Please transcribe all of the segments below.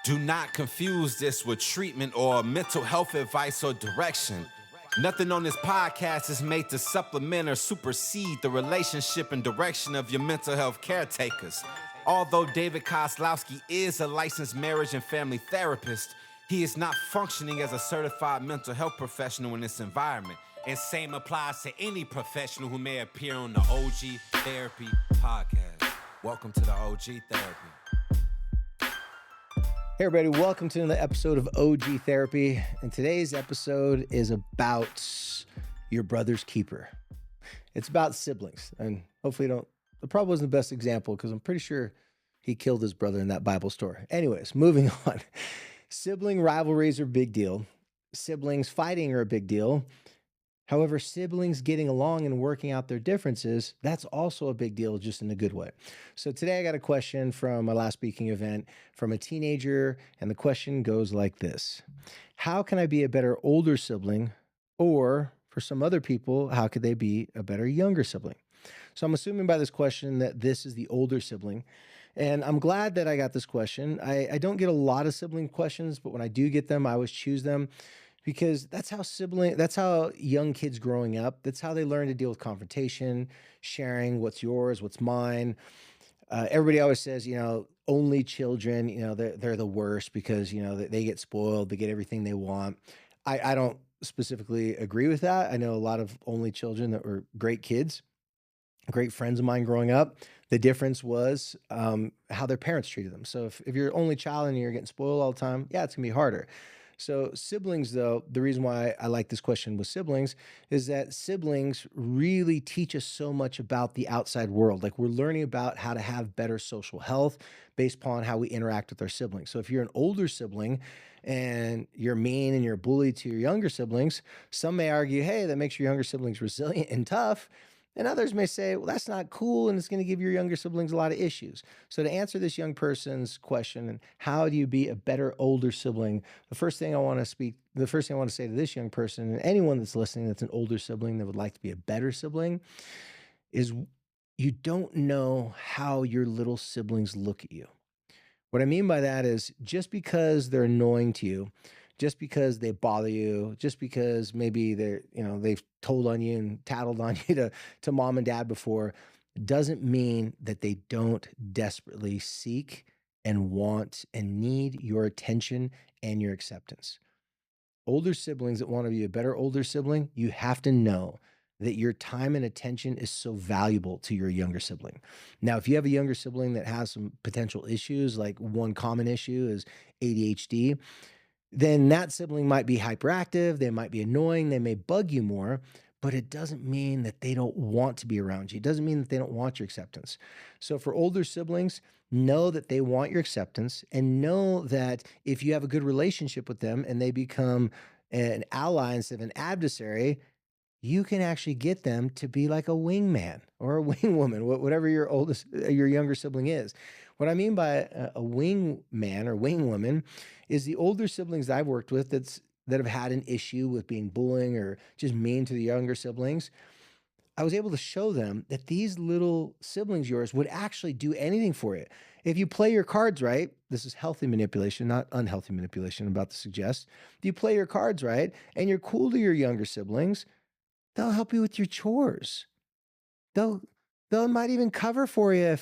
Do not confuse this with treatment or mental health advice or direction. Nothing on this podcast is made to supplement or supersede the relationship and direction of your mental health caretakers. Although David Kozlowski is a licensed marriage and family therapist, he is not functioning as a certified mental health professional in this environment. And same applies to any professional who may appear on the OG Therapy podcast. Welcome to the OG Therapy. Hey everybody, welcome to another episode of OG Therapy. And today's episode is about your brother's keeper. It's about siblings. And hopefully it probably wasn't the best example because I'm pretty sure he killed his brother in that Bible story. Anyways, moving on. Sibling rivalries are a big deal. Siblings fighting are a big deal. However, siblings getting along and working out their differences, that's also a big deal, just in a good way. So today I got a question from my last speaking event from a teenager, and the question goes like this. How can I be a better older sibling? Or for some other people, how could they be a better younger sibling? So I'm assuming by this question that this is the older sibling. And I'm glad that I got this question. I don't get a lot of sibling questions, but when I do get them, I always choose them because that's how young kids growing up, that's how they learn to deal with confrontation, sharing what's yours, what's mine. Everybody always says, only children, they're the worst because, they get spoiled, they get everything they want. I don't specifically agree with that. I know a lot of only children that were great kids, great friends of mine growing up. The difference was how their parents treated them. So if you're an only child and you're getting spoiled all the time, yeah, it's gonna be harder. So siblings, though, the reason why I like this question with siblings is that siblings really teach us so much about the outside world. Like we're learning about how to have better social health based upon how we interact with our siblings. So if you're an older sibling and you're mean and you're a bully to your younger siblings, some may argue, hey, that makes your younger siblings resilient and tough. And others may say, well, that's not cool, and it's going to give your younger siblings a lot of issues. So, to answer this young person's question, and how do you be a better older sibling? The first thing I want to say to this young person, and anyone that's listening that's an older sibling that would like to be a better sibling, is you don't know how your little siblings look at you. What I mean by that is just because they're annoying to you, just because they bother you, just because maybe they've told on you and tattled on you to mom and dad before, doesn't mean that they don't desperately seek and want and need your attention and your acceptance. Older siblings that want to be a better older sibling, you have to know that your time and attention is so valuable to your younger sibling. Now, if you have a younger sibling that has some potential issues, like one common issue is ADHD, then that sibling might be hyperactive, they might be annoying, they may bug you more, but it doesn't mean that they don't want to be around you. It doesn't mean that they don't want your acceptance. So for older siblings, know that they want your acceptance and know that if you have a good relationship with them and they become an ally instead of an adversary, you can actually get them to be like a wingman or a wing woman, whatever your younger sibling is. What I mean by a wing man or wing woman is the older siblings I've worked with that have had an issue with being bullying or just mean to the younger siblings. I was able to show them that these little siblings of yours would actually do anything for you. If you play your cards right, this is healthy manipulation, not unhealthy manipulation, I'm about to suggest. If you play your cards right and you're cool to your younger siblings, they'll help you with your chores. They'll they might even cover for you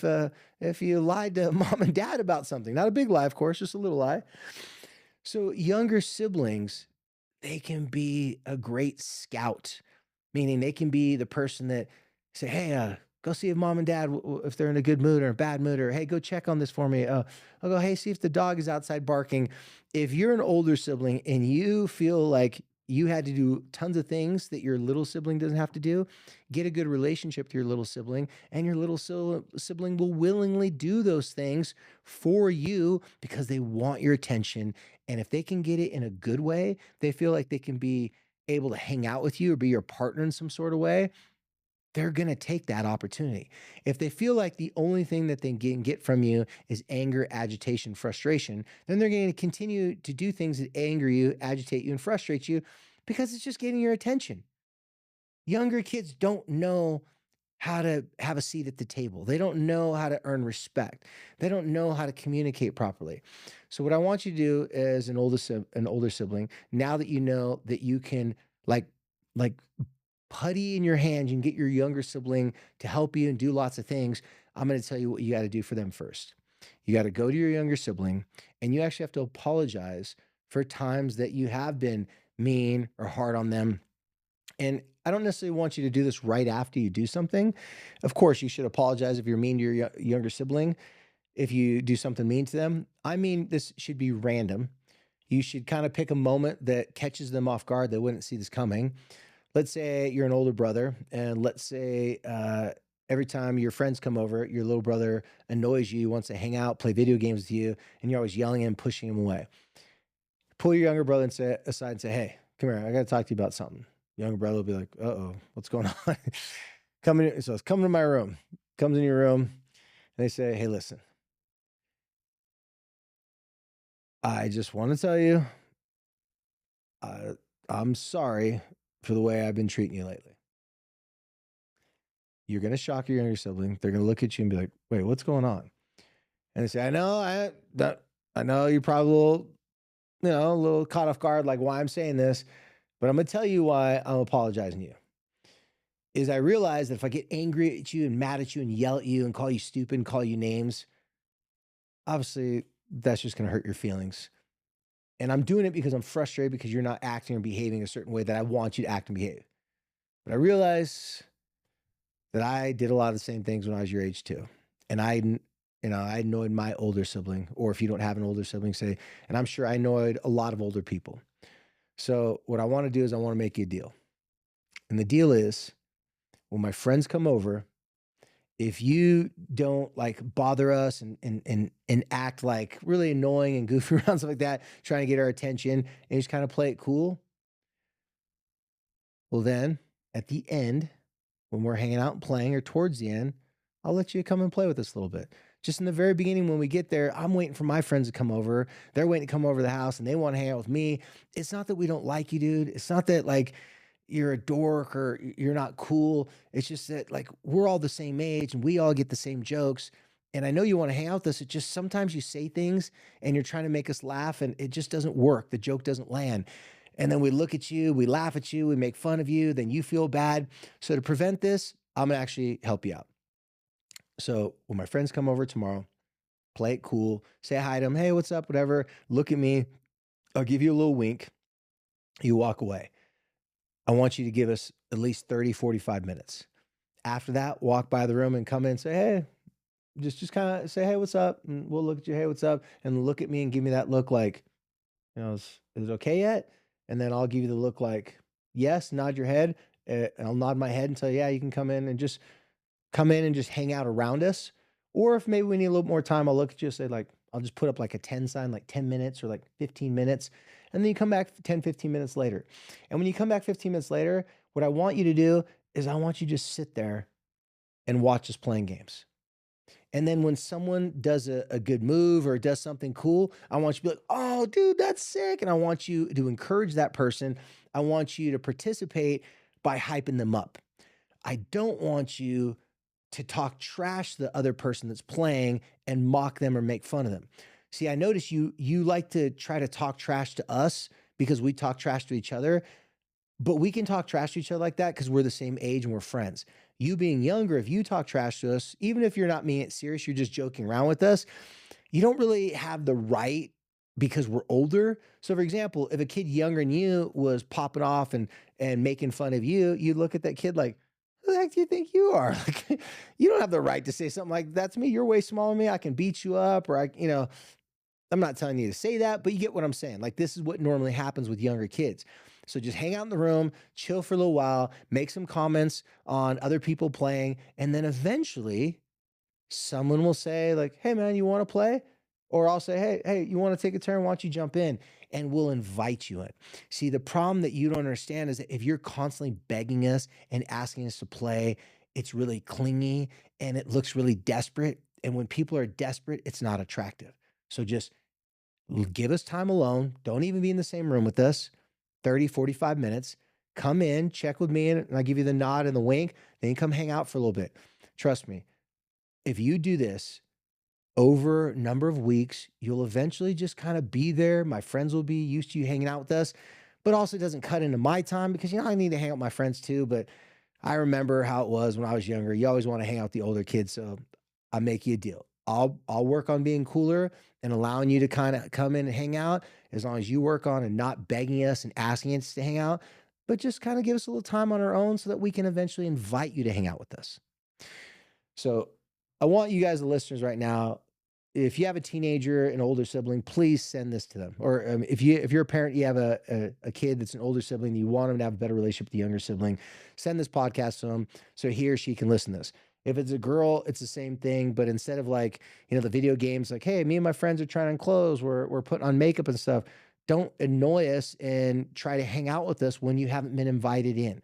if you lied to mom and dad about something. Not a big lie, of course, just a little lie. So younger siblings, they can be a great scout, meaning they can be the person that say, "Hey, go see if mom and dad if they're in a good mood or a bad mood, or hey, go check on this for me." I'll go, "Hey, see if the dog is outside barking." If you're an older sibling and you feel like you had to do tons of things that your little sibling doesn't have to do, get a good relationship with your little sibling, and your little sibling will willingly do those things for you because they want your attention. And if they can get it in a good way, they feel like they can be able to hang out with you or be your partner in some sort of way, they're going to take that opportunity. If they feel like the only thing that they can get from you is anger, agitation, frustration, then they're going to continue to do things that anger you, agitate you, and frustrate you because it's just getting your attention. Younger kids don't know how to have a seat at the table. They don't know how to earn respect. They don't know how to communicate properly. So what I want you to do as an older sibling, now that you know that you can like like putty in your hand, you can get your younger sibling to help you and do lots of things. I'm going to tell you what you got to do for them first. You got to go to your younger sibling and you actually have to apologize for times that you have been mean or hard on them. And I don't necessarily want you to do this right after you do something. Of course, you should apologize if you're mean to your younger sibling, if you do something mean to them. I mean, this should be random. You should kind of pick a moment that catches them off guard. They wouldn't see this coming. Let's say you're an older brother, and let's say every time your friends come over, your little brother annoys you, wants to hang out, play video games with you, and you're always yelling and pushing him away. Pull your younger brother aside and say, "Hey, come here. I got to talk to you about something." Younger brother will be like, "Uh oh, what's going on?" Come to my room. Comes in your room, and they say, "Hey, listen, I just want to tell you, uh, I'm sorry for the way I've been treating you lately." You're gonna shock your younger sibling. They're gonna look at you and be like, "Wait, what's going on?" And they say, I know you're probably a little caught off guard, like why I'm saying this, but I'm gonna tell you why I'm apologizing to you. Is I realize that if I get angry at you and mad at you and yell at you and call you stupid and call you names, obviously that's just gonna hurt your feelings. And I'm doing it because I'm frustrated because you're not acting or behaving a certain way that I want you to act and behave. But I realize that I did a lot of the same things when I was your age too. And I annoyed my older sibling, or if you don't have an older sibling, say, and I'm sure I annoyed a lot of older people. So what I want to do is I want to make you a deal. And the deal is when my friends come over, if you don't like bother us and act like really annoying and goofy around stuff like that, trying to get our attention and just kind of play it cool, well then at the end when we're hanging out and playing or towards the end, I'll let you come and play with us a little bit. Just in the very beginning, when we get there, I'm waiting for my friends to come over. They're waiting to come over to the house and they want to hang out with me. It's not that we don't like you, dude. It's not that like you're a dork or you're not cool. It's just that like we're all the same age and we all get the same jokes. And I know you want to hang out with us. It just sometimes you say things and you're trying to make us laugh and it just doesn't work. The joke doesn't land. And then we look at you, we laugh at you, we make fun of you, then you feel bad. So to prevent this, I'm gonna actually help you out. So when my friends come over tomorrow, play it cool, say hi to them, hey, what's up, whatever. Look at me. I'll give you a little wink. You walk away. I want you to give us at least 30, 45 minutes. After that, walk by the room and come in and say, hey, just kind of say, hey, what's up? And we'll look at you, hey, what's up? And look at me and give me that look like, is it okay yet? And then I'll give you the look like, yes, nod your head. And I'll nod my head and tell you, yeah, you can come in and just hang out around us. Or if maybe we need a little more time, I'll look at you and say, like, I'll just put up like a 10 sign, like 10 minutes or like 15 minutes. And then you come back 10, 15 minutes later. And when you come back 15 minutes later, what I want you to do is I want you to just sit there and watch us playing games. And then when someone does a good move or does something cool, I want you to be like, oh, dude, that's sick. And I want you to encourage that person. I want you to participate by hyping them up. I don't want you to talk trash to the other person that's playing and mock them or make fun of them. See, I notice you like to try to talk trash to us because we talk trash to each other, but we can talk trash to each other like that because we're the same age and we're friends. You being younger, if you talk trash to us, even if you're not meaning it serious, you're just joking around with us, you don't really have the right because we're older. So for example, if a kid younger than you was popping off and making fun of you, you look at that kid like, who the heck do you think you are? Like, you don't have the right to say something like that's me. You're way smaller than me. I can beat you up, or I'm not telling you to say that, but you get what I'm saying. Like, this is what normally happens with younger kids. So just hang out in the room, chill for a little while, make some comments on other people playing, and then eventually someone will say, like, hey man, you want to play? Or I'll say, hey, you want to take a turn? Why don't you jump in? And we'll invite you in. See, the problem that you don't understand is that if you're constantly begging us and asking us to play, it's really clingy and it looks really desperate. And when people are desperate, it's not attractive. So just give us time alone. Don't even be in the same room with us. 30, 45 minutes. come in, check with me, and I give you the nod and the wink. Then you come hang out for a little bit. Trust me, if you do this over a number of weeks, you'll eventually just kind of be there. My friends will be used to you hanging out with us, but also it doesn't cut into my time because, I need to hang out with my friends too. But I remember how it was when I was younger. You always want to hang out with the older kids. So I make you a deal. I'll work on being cooler and allowing you to kind of come in and hang out as long as you work on and not begging us and asking us to hang out, but just kind of give us a little time on our own so that we can eventually invite you to hang out with us. So I want you guys, the listeners, right now, if you have a teenager, an older sibling, please send this to them. Or if you're a parent, you have a kid that's an older sibling, you want them to have a better relationship with the younger sibling, send this podcast to them so he or she can listen to this. If it's a girl, it's the same thing, but instead of the video games, like, hey, me and my friends are trying on clothes, we're putting on makeup and stuff. Don't annoy us and try to hang out with us when you haven't been invited in.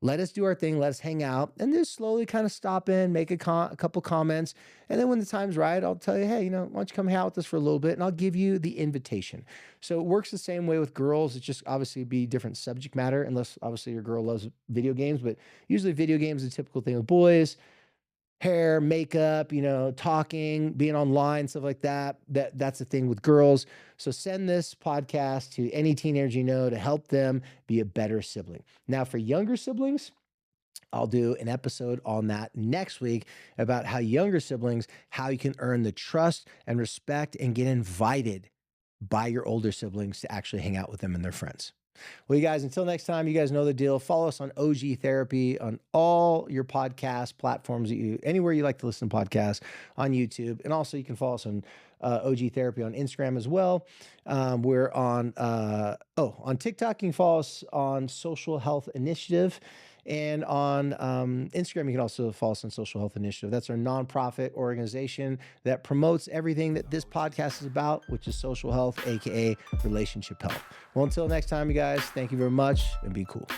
Let us do our thing. Let us hang out and just slowly kind of stop in, make a couple comments. And then when the time's right, I'll tell you, hey, why don't you come hang out with us for a little bit and I'll give you the invitation. So it works the same way with girls. It's just obviously be different subject matter, unless obviously your girl loves video games, but usually video games is a typical thing with boys. Hair, makeup, talking, being online, stuff like that. That's the thing with girls. So send this podcast to any teenager you know to help them be a better sibling. Now, for younger siblings, I'll do an episode on that next week about how younger siblings, how you can earn the trust and respect and get invited by your older siblings to actually hang out with them and their friends. Well, you guys, until next time, you guys know the deal. Follow us on OG Therapy on all your podcast platforms, anywhere you like to listen to podcasts, on YouTube. And also you can follow us on OG Therapy on Instagram as well. We're on TikTok. You can follow us on Social Health Initiative. And on Instagram, you can also follow us on Social Health Initiative. That's our nonprofit organization that promotes everything that this podcast is about, which is social health, aka relationship health. Well, until next time, you guys, thank you very much and be cool.